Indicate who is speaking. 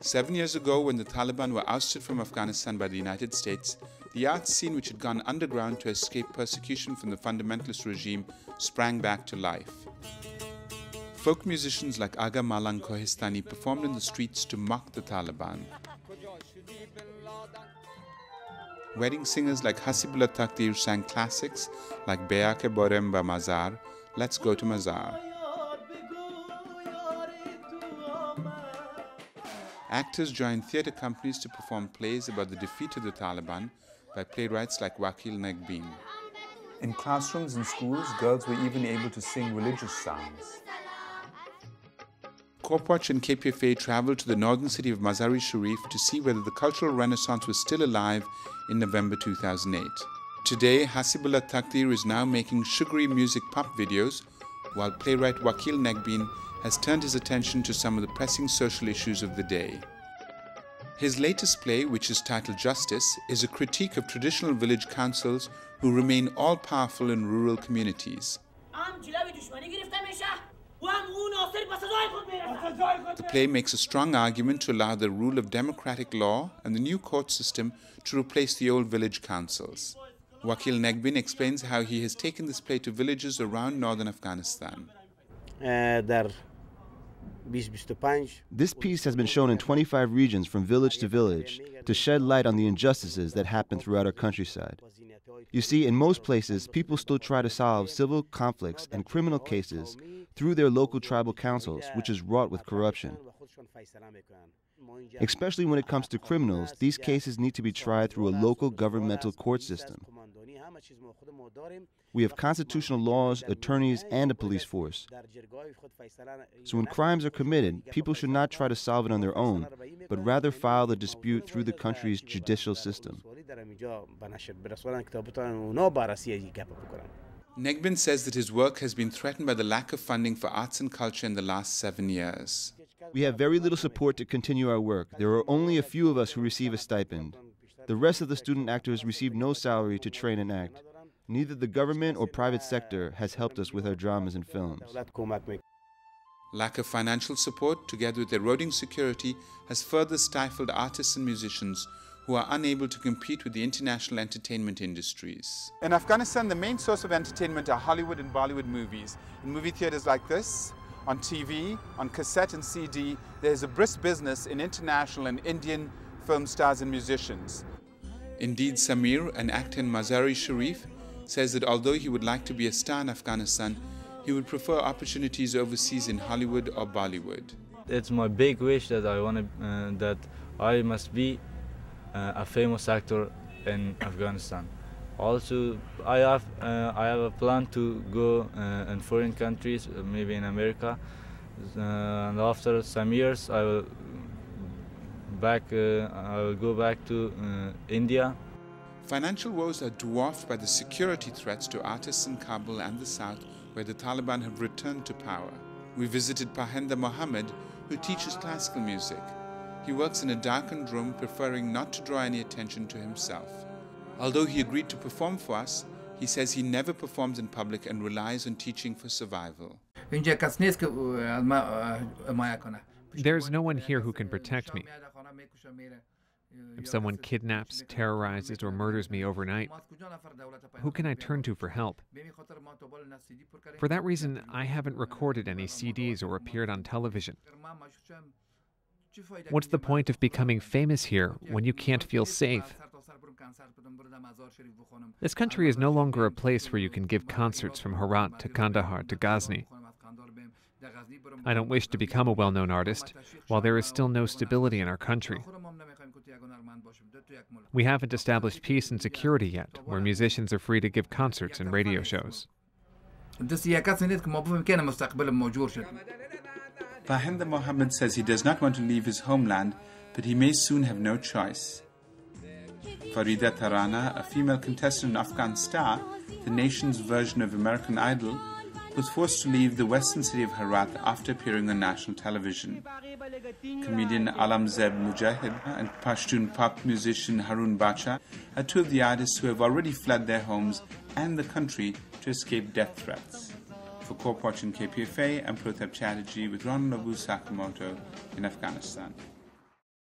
Speaker 1: 7 years ago, when the Taliban were ousted from Afghanistan by the United States, the arts scene, which had gone underground to escape persecution from the fundamentalist regime, sprang back to life. Folk musicians like Aga Malang Kohistani performed in the streets to mock the Taliban. Wedding singers like Hasibullah Takdir sang classics like Beya Ke Borem ba Mazar, Let's Go to Mazar. Actors joined theatre companies to perform plays about the defeat of the Taliban by playwrights like Wakil Negbin. In classrooms and schools, girls were even able to sing religious songs. CorpWatch and KPFA traveled to the northern city of Mazar Sharif to see whether the cultural renaissance was still alive in November 2008. Today, Hasibullah Takdir is now making sugary music pop videos, while playwright Wakil Negbin has turned his attention to some of the pressing social issues of the day. His latest play, which is titled Justice, is a critique of traditional village councils who remain all-powerful in rural communities. The play makes a strong argument to allow the rule of democratic law and the new court system to replace the old village councils. Wakil Negbin explains how he has taken this play to villages around northern Afghanistan.
Speaker 2: This piece has been shown in 25 regions from village to village to shed light on the injustices that happen throughout our countryside. You see, in most places, people still try to solve civil conflicts and criminal cases through their local tribal councils, which is wrought with corruption. Especially when it comes to criminals, these cases need to be tried through a local governmental court system. We have constitutional laws, attorneys, and a police force. So when crimes are committed, people should not try to solve it on their own, but rather file the dispute through the country's judicial system.
Speaker 1: Negbin says that his work has been threatened by the lack of funding for arts and culture in the last 7 years.
Speaker 2: We have very little support to continue our work. There are only a few of us who receive a stipend. The rest of the student actors receive no salary to train and act. Neither the government or private sector has helped us with our dramas and films.
Speaker 1: Lack of financial support, together with eroding security, has further stifled artists and musicians who are unable to compete with the international entertainment industries. In Afghanistan, the main source of entertainment are Hollywood and Bollywood movies. In movie theaters like this, on TV, on cassette and CD, there is a brisk business in international and Indian film stars and musicians. Indeed, Samir, an actor in Mazar Sharif, says that although he would like to be a star in Afghanistan, he would prefer opportunities overseas in Hollywood or Bollywood.
Speaker 3: It's my big wish that that I must be a famous actor in Afghanistan. Also, I have a plan to go in foreign countries, maybe in America, and after some years I will go back to India.
Speaker 1: Financial woes are dwarfed by the security threats to artists in Kabul and the south, where the Taliban have returned to power. We visited Pahinda Mohammed, who teaches classical music. He works in a darkened room, preferring not to draw any attention to himself. Although he agreed to perform for us, he says he never performs in public and relies on teaching for survival.
Speaker 4: There's no one here who can protect me. If someone kidnaps, terrorizes, or murders me overnight, who can I turn to for help? For that reason, I haven't recorded any CDs or appeared on television. What's the point of becoming famous here when you can't feel safe? This country is no longer a place where you can give concerts from Herat to Kandahar to Ghazni. I don't wish to become a well-known artist while there is still no stability in our country. We haven't established peace and security yet, where musicians are free to give concerts and radio shows.
Speaker 1: Pahinda Mohammed says he does not want to leave his homeland, but he may soon have no choice. Farida Tarana, a female contestant in Afghan Star, the nation's version of American Idol, was forced to leave the western city of Herat after appearing on national television. Comedian Alam Zeb Mujahid and Pashtun pop musician Harun Bacha are two of the artists who have already fled their homes and the country to escape death threats. For CorpWatch and KPFA, I'm Pratap Chatterjee with Ronald Nobu Sakamoto in Afghanistan.